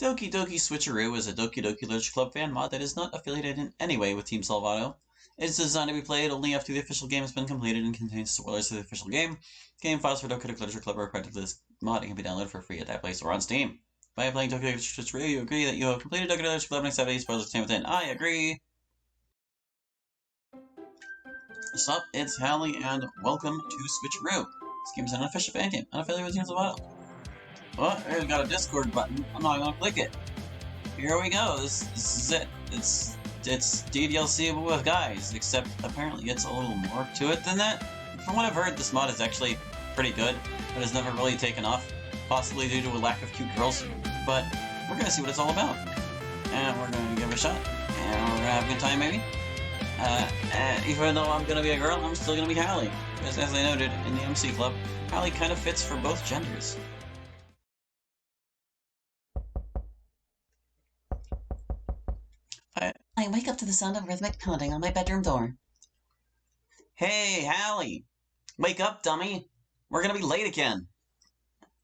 Doki Doki Switcheroo is a Doki Doki Literature Club fan mod that is not affiliated in any way with Team Salvato. It is designed to be played only after the official game has been completed and contains spoilers to the official game. Game files for Doki Doki Literature Club are credited to this mod and can be downloaded for free at that place or on Steam. By playing Doki Doki Switcheroo, you agree that you have completed Doki Doki Literature Club and accept any spoilers contained within. I agree! What's up? It's Hallie, and welcome to Switcheroo. This game is an unofficial fan game, unaffiliated with Team Salvato. Well, we've got a Discord button. I'm not gonna click it. Here we go. This is it. It's DDLC with guys, except apparently it's a little more to it than that. From what I've heard, this mod is actually pretty good, but has never really taken off, possibly due to a lack of cute girls. But we're gonna see what it's all about, and we're gonna give it a shot, and we're gonna have a good time, maybe. Even though I'm gonna be a girl, I'm still gonna be Hallie, because as I noted in the MC Club, Hallie kind of fits for both genders. I wake up to the sound of rhythmic pounding on my bedroom door. Hey, Hallie! Wake up, dummy! We're gonna be late again!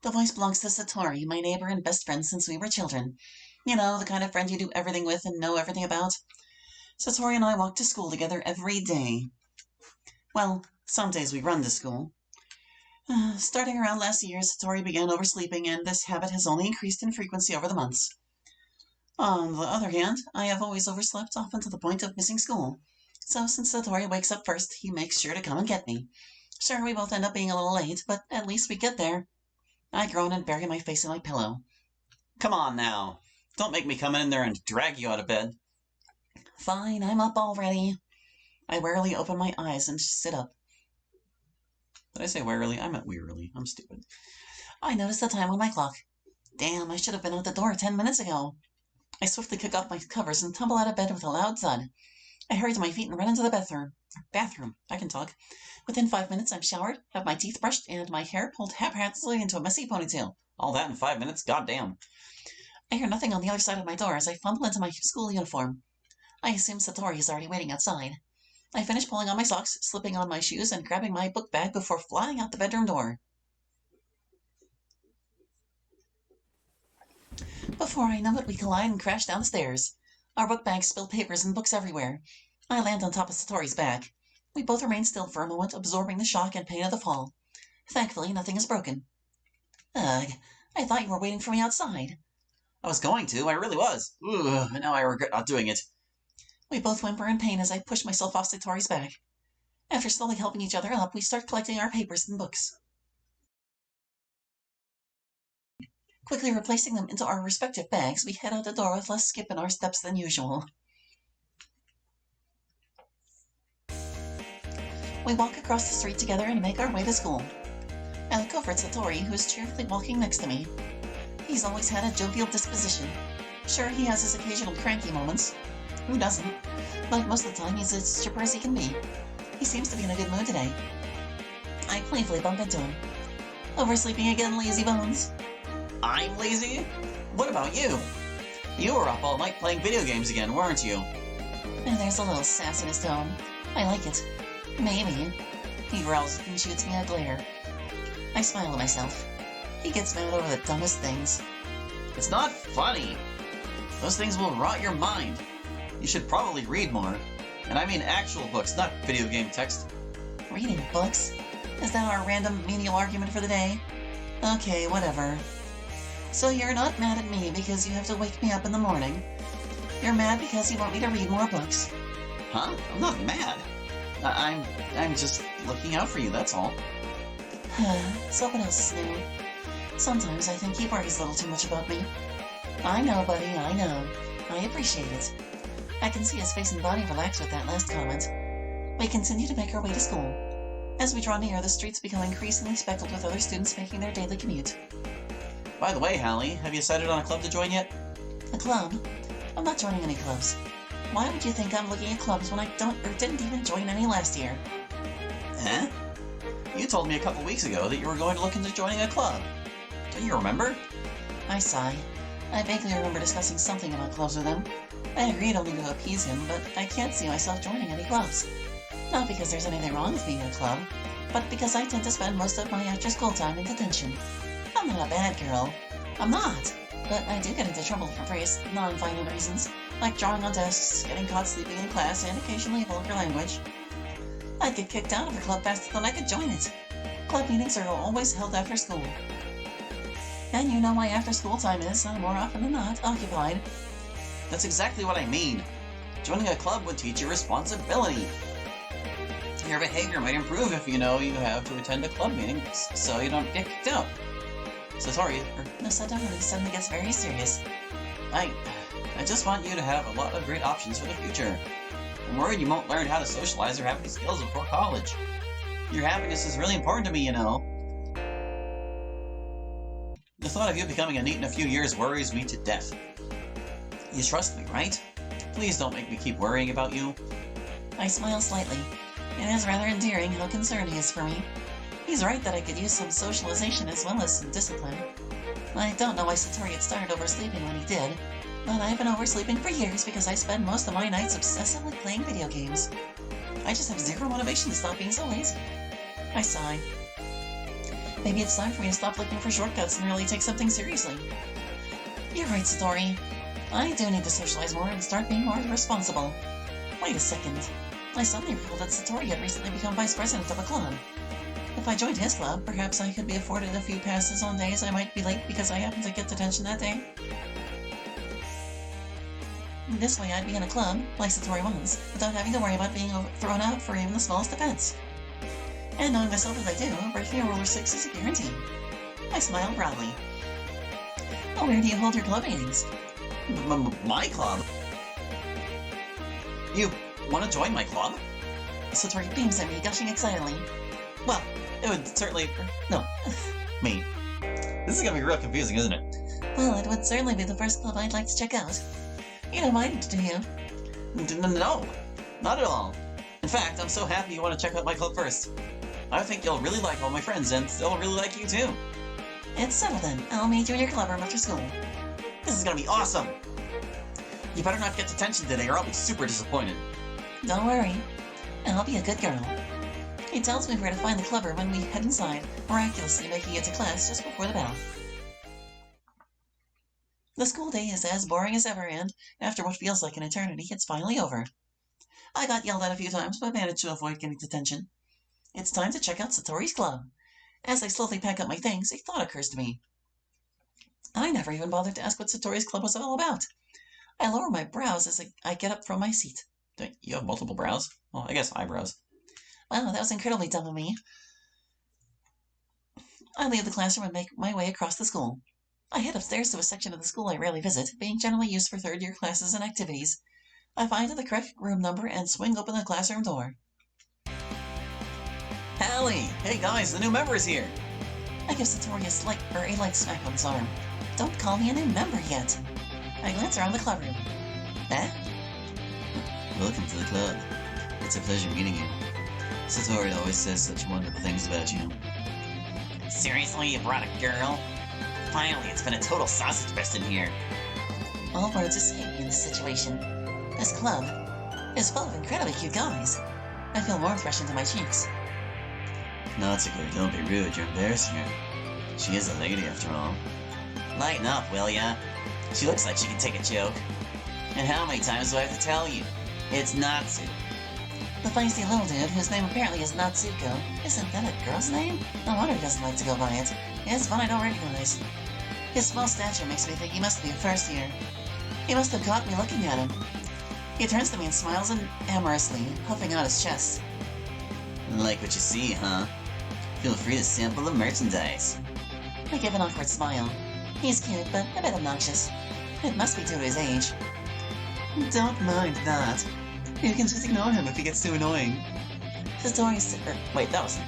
The voice belongs to Satori, my neighbor and best friend since we were children. You know, the kind of friend you do everything with and know everything about. Satori and I walk to school together every day. Well, some days we run to school. Starting around last year, Satori began oversleeping, and this habit has only increased in frequency over the months. On the other hand, I have always overslept, often to the point of missing school. So since Satori wakes up first, he makes sure to come and get me. Sure, we both end up being a little late, but at least we get there. I groan and bury my face in my pillow. Come on now. Don't make me come in there and drag you out of bed. Fine, I'm up already. I warily open my eyes and sit up. Did I say warily? I meant wearily. I'm stupid. I notice the time on my clock. Damn, I should have been out the door 10 minutes ago. I swiftly kick off my covers and tumble out of bed with a loud thud. I hurry to my feet and run into the bathroom. I can talk. Within 5 minutes, I'm showered, have my teeth brushed, and my hair pulled haphazardly into a messy ponytail. All that in 5 minutes? Goddamn. I hear nothing on the other side of my door as I fumble into my school uniform. I assume Satori is already waiting outside. I finish pulling on my socks, slipping on my shoes, and grabbing my book bag before flying out the bedroom door. Before I know it, we collide and crash down the stairs. Our book bags spill papers and books everywhere. I land on top of Satori's back. We both remain still for a moment, absorbing the shock and pain of the fall. Thankfully, nothing is broken. Ugh, I thought you were waiting for me outside. I was going to, I really was. Ugh, now I regret not doing it. We both whimper in pain as I push myself off Satori's back. After slowly helping each other up, we start collecting our papers and books. Quickly replacing them into our respective bags, we head out the door with less skip in our steps than usual. We walk across the street together and make our way to school. I look over at Satori, who is cheerfully walking next to me. He's always had a jovial disposition. Sure, he has his occasional cranky moments. Who doesn't? But most of the time, he's as chipper as he can be. He seems to be in a good mood today. I playfully bump into him. Oversleeping again, lazy bones. I'm lazy? What about you? You were up all night playing video games again, weren't you? And there's a little sass in his tone. I like it. Maybe. He growls and shoots me a glare. I smile at myself. He gets mad over the dumbest things. It's not funny. Those things will rot your mind. You should probably read more. And I mean actual books, not video game text. Reading books? Is that our random menial argument for the day? Okay, whatever. So you're not mad at me because you have to wake me up in the morning. You're mad because you want me to read more books. Huh? I'm not mad. I'm just looking out for you, that's all. So what else is new? Sometimes I think he worries a little too much about me. I know, buddy, I know. I appreciate it. I can see his face and body relax with that last comment. We continue to make our way to school. As we draw near, the streets become increasingly speckled with other students making their daily commute. By the way, Hallie, have you decided on a club to join yet? A club? I'm not joining any clubs. Why would you think I'm looking at clubs when I didn't even join any last year? Huh? You told me a couple weeks ago that you were going to look into joining a club. Don't you remember? I sigh. I vaguely remember discussing something about clubs with him. I agreed only to appease him, but I can't see myself joining any clubs. Not because there's anything wrong with being in a club, but because I tend to spend most of my after-school time in detention. I'm not a bad girl. I'm not. but I do get into trouble for various non-violent reasons, like drawing on desks, getting caught sleeping in class, and occasionally vulgar language. I'd get kicked out of the club faster than I could join it. Club meetings are always held after school. And you know my after-school time is, more often than not, occupied. That's exactly what I mean. Joining a club would teach you responsibility. Your behavior might improve if you know you have to attend a club meeting, so you don't get kicked out. Satori, No, Satori suddenly gets very serious. I just want you to have a lot of great options for the future. I'm worried you won't learn how to socialize or have any skills before college. Your happiness is really important to me, you know. The thought of you becoming a NEET in a few years worries me to death. You trust me, right? Please don't make me keep worrying about you. I smile slightly. It is rather endearing how concerned he is for me. He's right that I could use some socialization as well as some discipline. I don't know why Satori had started oversleeping when he did, but I've been oversleeping for years because I spend most of my nights obsessively playing video games. I just have zero motivation to stop being so lazy. I sigh. Maybe it's time for me to stop looking for shortcuts and really take something seriously. You're right, Satori. I do need to socialize more and start being more responsible. Wait a second. I suddenly recalled that Satori had recently become vice president of a club. If I joined his club, perhaps I could be afforded a few passes on days I might be late because I happened to get detention that day. This way I'd be in a club, like Satori wants, without having to worry about being thrown out for even the smallest offense. And knowing myself as I do, breaking a rule or 6 is a guarantee. I smile proudly. Oh, where do you hold your club meetings? My club? You want to join my club? Satori beams at me, gushing excitedly. Well, it would certainly... No, me. This is gonna be real confusing, isn't it? Well, it would certainly be the first club I'd like to check out. You don't mind, do you? No, not at all. In fact, I'm so happy you want to check out my club first. I think you'll really like all my friends, and they'll really like you too. It's settled then. I'll meet you in your club room after school. This is gonna be awesome! You better not get detention today or I'll be super disappointed. Don't worry. I'll be a good girl. He tells me where to find the club room when we head inside, miraculously making it to class just before the bell. The school day is as boring as ever, and after what feels like an eternity, it's finally over. I got yelled at a few times, but managed to avoid getting detention. It's time to check out Satori's club. As I slowly pack up my things, a thought occurs to me. I never even bothered to ask what Satori's club was all about. I lower my brows as I get up from my seat. You have multiple brows? Well, I guess eyebrows. Wow, that was incredibly dumb of me. I leave the classroom and make my way across the school. I head upstairs to a section of the school I rarely visit, being generally used for third-year classes and activities. I find the correct room number and swing open the classroom door. Hallie! Hey guys, the new member is here! I give Satori a light smack on his arm. Don't call me a new member yet. I glance around the clubroom. Eh? Welcome to the club. It's a pleasure meeting you. Satori always says such wonderful things about you. Seriously, you brought a girl? Finally, it's been a total sausage fest in here. All words escape me in this situation. This club is full of incredibly cute guys. I feel warmth rush into my cheeks. Natsuko, don't be rude, you're embarrassing her. She is a lady after all. Lighten up, will ya? She looks like she can take a joke. And how many times do I have to tell you? It's Natsu. The feisty little dude, whose name apparently is Natsuko, isn't that a girl's name? No wonder he doesn't like to go by it. It's one I don't recognize. His small stature makes me think he must be a first year. He must have caught me looking at him. He turns to me and smiles amorously, puffing out his chest. Like what you see, huh? Feel free to sample the merchandise. I give an awkward smile. He's cute, but a bit obnoxious. It must be due to his age. Don't mind that. You can just ignore him if he gets too annoying. Wait, that wasn't...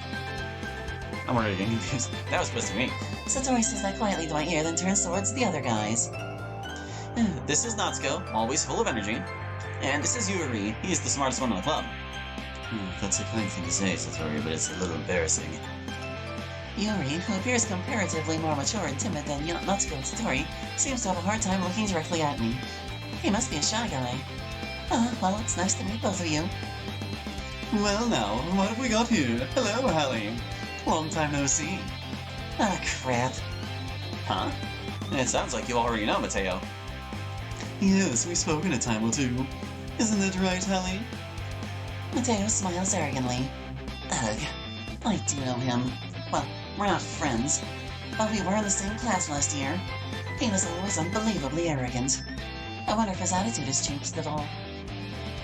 I'm already getting confused. That was supposed to be me. Satori says that quietly to my ear, then turns towards the other guys. This is Natsuko, always full of energy. And this is Yuri, he's the smartest one in the club. That's a kind thing to say, Satori, but it's a little embarrassing. Yuri, who appears comparatively more mature and timid than Natsuko and Satori, seems to have a hard time looking directly at me. He must be a shy guy. Well, it's nice to meet both of you. Well now, what have we got here? Hello, Hallie. Long time no see. Ah, crap. Huh? It sounds like you already know, Mateo. Yes, we've spoken a time or two. Isn't that right, Hallie? Mateo smiles arrogantly. Ugh, I do know him. Well, we're not friends, but we were in the same class last year. He was always unbelievably arrogant. I wonder if his attitude has changed at all.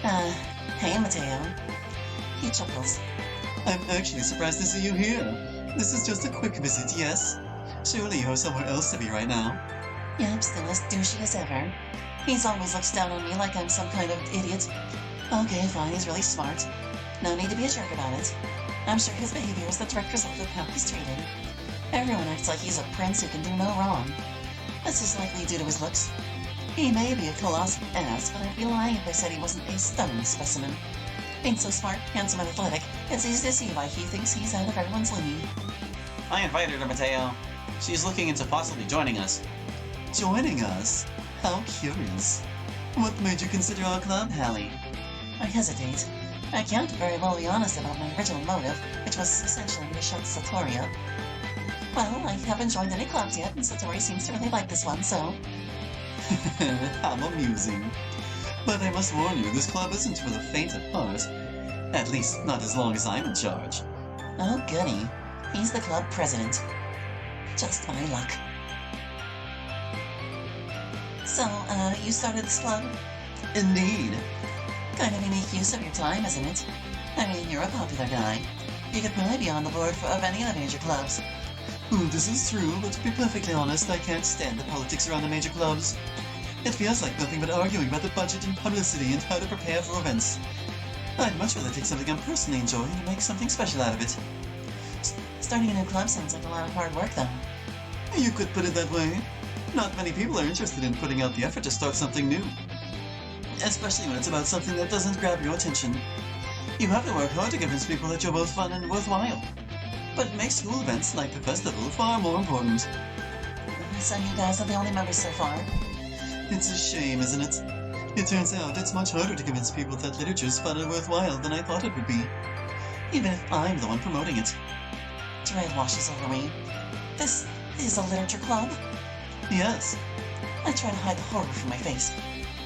Hey, Mateo. He chuckles. I'm actually surprised to see you here. This is just a quick visit, yes? Surely you're somewhere else to be right now. Yep, still as douchey as ever. He's always looks down on me like I'm some kind of idiot. Okay, fine, he's really smart. No need to be a jerk about it. I'm sure his behavior is the direct result of how he's treated. Everyone acts like he's a prince who can do no wrong. This is likely due to his looks. He may be a colossal ass, but I'd be lying if I said he wasn't a stunning specimen. Being so smart, handsome, and athletic, it's easy to see why he thinks he's out of everyone's league. I invited her, Mateo. She's looking into possibly joining us. Joining us? How curious. What made you consider our club, Hallie? I hesitate. I can't very well be honest about my original motive, which was essentially to shut Satori up. Well, I haven't joined any clubs yet, and Satori seems to really like this one, so... How amusing. But I must warn you, this club isn't for the faint of heart. At least, not as long as I'm in charge. Oh, goody. He's the club president. Just my luck. So, you started this club? Indeed. Kind of unique use of your time, isn't it? I mean, you're a popular guy. You could probably be on the board of any of the major clubs. This is true, but to be perfectly honest, I can't stand the politics around the major clubs. It feels like nothing but arguing about the budget and publicity and how to prepare for events. I'd much rather take something I'm personally enjoying and make something special out of it. Starting a new club sounds like a lot of hard work, though. You could put it that way. Not many people are interested in putting out the effort to start something new. Especially when it's about something that doesn't grab your attention. You have to work hard to convince people that you're both fun and worthwhile. But it makes school events like the festival far more important. So you guys are the only members so far? It's a shame, isn't it? It turns out it's much harder to convince people that literature's fun and worthwhile than I thought it would be. Even if I'm the one promoting it. Dread washes over me. This is a literature club? Yes. I try to hide the horror from my face.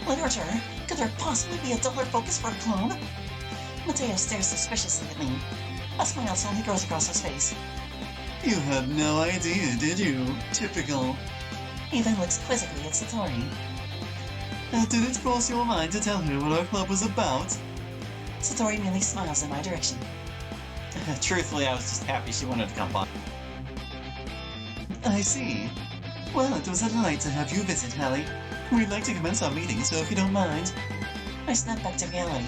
Literature? Could there possibly be a duller focus for a club? Mateo stares suspiciously at me. A smile slowly grows across his face. You had no idea, did you? Typical. He then looks quizzically at Satori. Did it cross your mind to tell her what our club was about? Satori merely smiles in my direction. Truthfully, I was just happy she wanted to come by. I see. Well, it was a delight to have you visit, Hallie. We'd like to commence our meeting, so if you don't mind. I snap back to reality.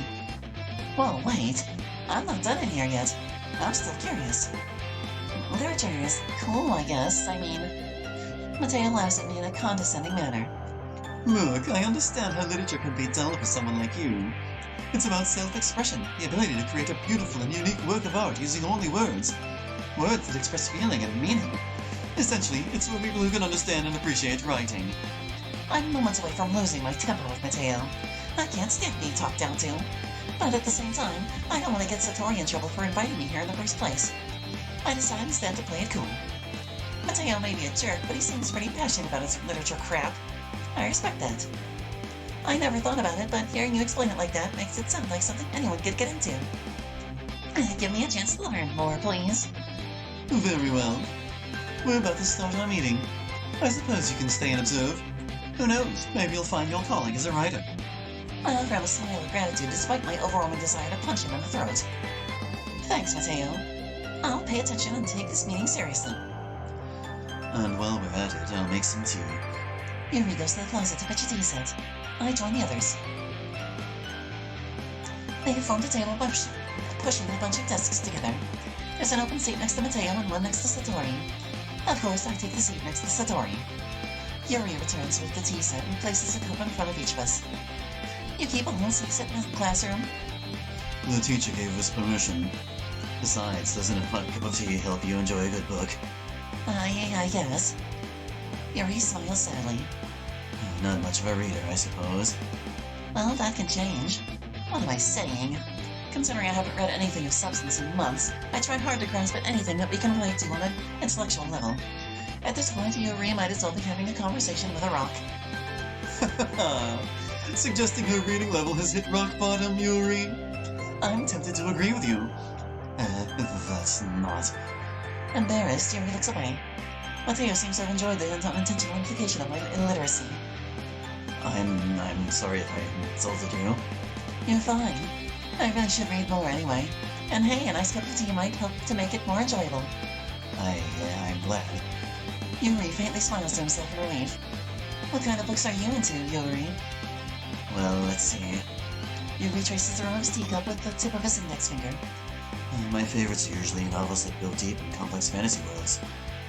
Whoa, wait. I'm not done in here yet. I'm still curious. Literature is cool, I guess. I mean... Mateo laughs at me in a condescending manner. Look, I understand how literature can be dull for someone like you. It's about self-expression, the ability to create a beautiful and unique work of art using only words. Words that express feeling and meaning. Essentially, it's for people who can understand and appreciate writing. I'm moments away from losing my temper with Mateo. I can't stand being talked down to. But at the same time, I don't want to get Satori in trouble for inviting me here in the first place. I decide instead to play it cool. Mateo may be a jerk, but he seems pretty passionate about his literature crap. I respect that. I never thought about it, but hearing you explain it like that makes it sound like something anyone could get into. Give me a chance to learn more, please. Very well. We're about to start our meeting. I suppose you can stay and observe. Who knows, maybe you'll find your calling as a writer. I offer him a smile of gratitude despite my overwhelming desire to punch him in the throat. Thanks, Mateo. I'll pay attention and take this meeting seriously. And while we're at it, I'll make some tea. Yuri goes to the closet to fetch a tea set. I join the others. They have formed a table by pushing a bunch of desks together. There's an open seat next to Mateo and one next to Satori. Of course, I take the seat next to Satori. Yuri returns with the tea set and places a cup in front of each of us. You keep a whole seat in the classroom? The teacher gave us permission. Besides, doesn't a hot cup of tea help you enjoy a good book? I guess. Yuri smiles sadly. Not much of a reader, I suppose. Well, that can change. What am I saying? Considering I haven't read anything of substance in months, I try hard to grasp at anything that we can relate to on an intellectual level. At this point, Yuri might as well be having a conversation with a rock. Suggesting her reading level has hit rock bottom, Yuri? I'm tempted to agree with you. That's not... Embarrassed, Yuri looks away. Mateo seems to have enjoyed the unintentional implication of my illiteracy. I'm sorry if I insulted you. You're fine. I really should read more anyway. And hey, a nice cup of tea might help to make it more enjoyable. I'm glad. Yuri faintly smiles to himself in relief. What kind of books are you into, Yuri? Well, let's see. Yuri traces the rim of his teacup with the tip of his index finger. My favorites are usually novels that go deep in complex fantasy worlds.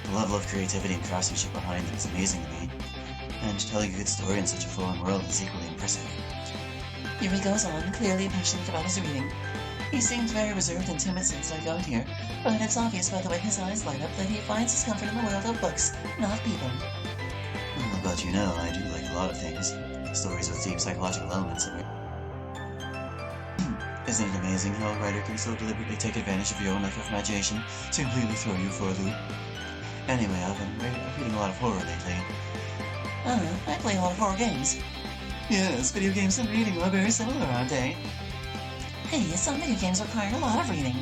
The level of creativity and craftsmanship behind them is amazing to me. And telling a good story in such a foreign world is equally impressive. Yuri goes on, clearly passionate about his reading. He seems very reserved and timid since I got here, but it's obvious by the way his eyes light up that he finds his comfort in the world of books, not people. But you know, I do like a lot of things. Stories with deep psychological elements in it. Isn't it amazing how a writer can so deliberately take advantage of your own lack of imagination to completely throw you for a loop? Anyway, I've been reading a lot of horror lately. I play a lot of horror games. Yes, video games and reading are very similar, aren't they? Hey, some video games require a lot of reading.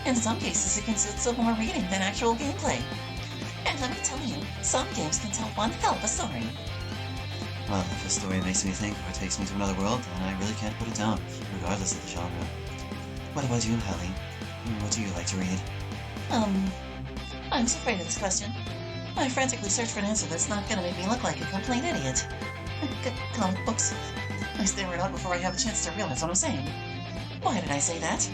In some cases, it consists of more reading than actual gameplay. And let me tell you, some games can tell one hell of a story. Well, if a story makes me think or takes me to another world, then I really can't put it down, regardless of the genre. What about you, Hallie? What do you like to read? I'm so afraid of this question. My frantically search for an answer that's not gonna make me look like a complete idiot. Comic books. I stammer it out before I have a chance to realize what I'm saying. Why did I say that?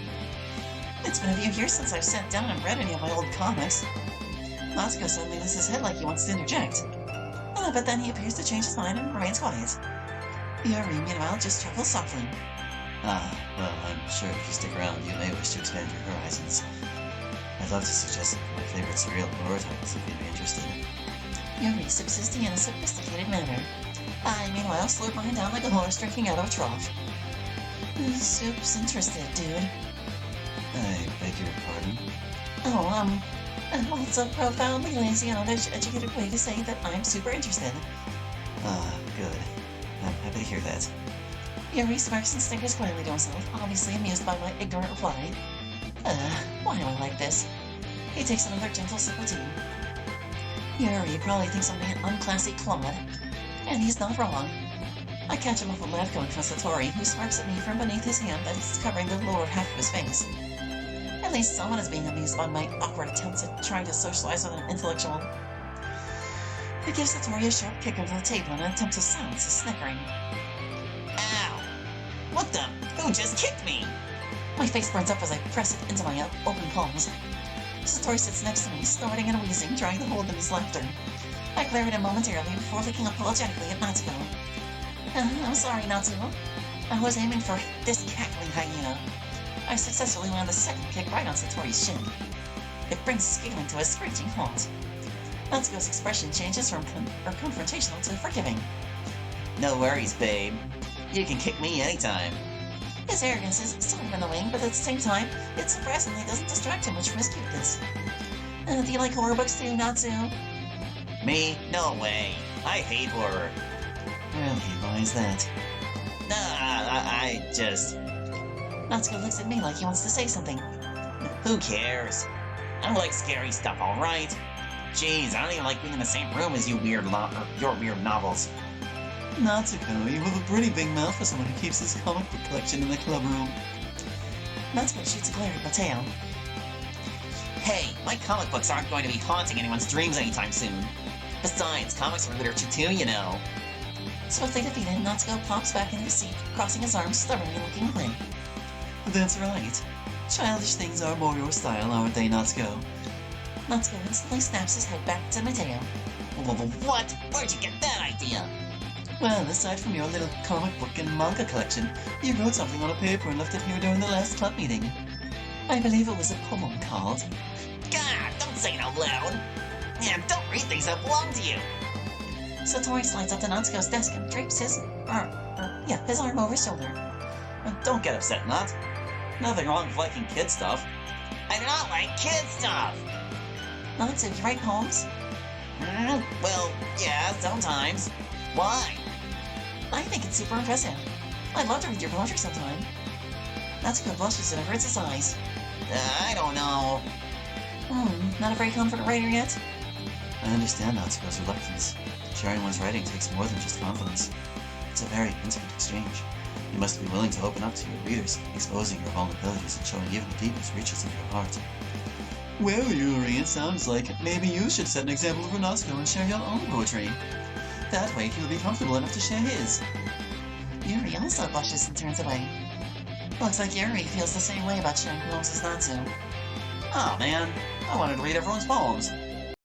It's been a few years since I've sat down and read any of my old comics. Natsuko suddenly lifts his head like he wants to interject. But then he appears to change his mind and remains quiet. Yuri, meanwhile, just chuckles softly. Well, I'm sure if you stick around, you may wish to expand your horizons. I'd love to suggest my favorite surreal horror titles if you'd be interested. Yuri sips his tea in a sophisticated manner. I, meanwhile, slurp mine down like a horse drinking out of a trough. Soup's interested, dude. I beg your pardon? Well, it's a profoundly lazy and uneducated way to say that I'm super interested. Good. I'm happy to hear that. Yuri smirks and snickers quietly to himself, obviously amused by my ignorant reply. Why am I like this? He takes another gentle sip of tea. Yuri probably thinks I'm an unclassy clod, and he's not wrong. I catch him off a laugh coming from Satori, who smirks at me from beneath his hand that is covering the lower half of his face. At least someone is being amused by my awkward attempts at trying to socialize with an intellectual. It gives Satori a sharp kick under the table in an attempt to silence his snickering. Ow! What the? Who just kicked me? My face burns up as I press it into my open palms. Satori sits next to me, snorting and wheezing, trying to hold in his laughter. I glare at him momentarily before looking apologetically at Natsuko. I'm sorry, Natsuko. I was aiming for this cackling hyena. I successfully land the second kick right on Satori's shin. It brings his giggling to a screeching halt. Natsuko's expression changes from confrontational to forgiving. No worries, babe. You can kick me anytime. His arrogance is sort of annoying, but at the same time, it surprisingly doesn't distract him much from his cuteness. Do you like horror books too, Natsu? Me? No way. I hate horror. Really, why is that? I just... Natsuko looks at me like he wants to say something. Who cares? I like scary stuff, alright? Jeez, I don't even like being in the same room as you your weird novels. Natsuko, you have a pretty big mouth for someone who keeps his comic book collection in the club room. Natsuko shoots a glare at Mateo. Hey, my comic books aren't going to be haunting anyone's dreams anytime soon. Besides, comics are literature too, you know. Swiftly defeated, Natsuko plops back in his seat, crossing his arms, stubbornly looking away. That's right. Childish things are more your style, aren't they, Natsuko? Natsuko instantly snaps his head back to Mateo. What? Where'd you get that idea? Well, aside from your little comic book and manga collection, you wrote something on a paper and left it here during the last club meeting. I believe it was a poem called... God, don't say it out loud! Yeah, don't read things that belong to you! Satori slides up to Natsuko's desk and drapes his arm over his shoulder. Don't get upset, Nat. Nothing wrong with liking kid stuff. I do not like kid stuff! Natsu, you write poems? Well, yeah, sometimes. Why? I think it's super impressive. I'd love to read your poetry sometime. Natsuko blushes and averts his eyes. I don't know. Not a very confident writer yet? I understand Natsuko's reluctance. Sharing one's writing takes more than just confidence. It's a very intimate exchange. You must be willing to open up to your readers, exposing your vulnerabilities and showing even the deepest reaches of your heart. Well, Yuri, it sounds like maybe you should set an example for Natsuko and share your own poetry. That way he'll be comfortable enough to share his. Yuri also blushes and turns away. Looks like Yuri feels the same way about sharing poems as Natsu. Oh man, I wanted to read everyone's poems.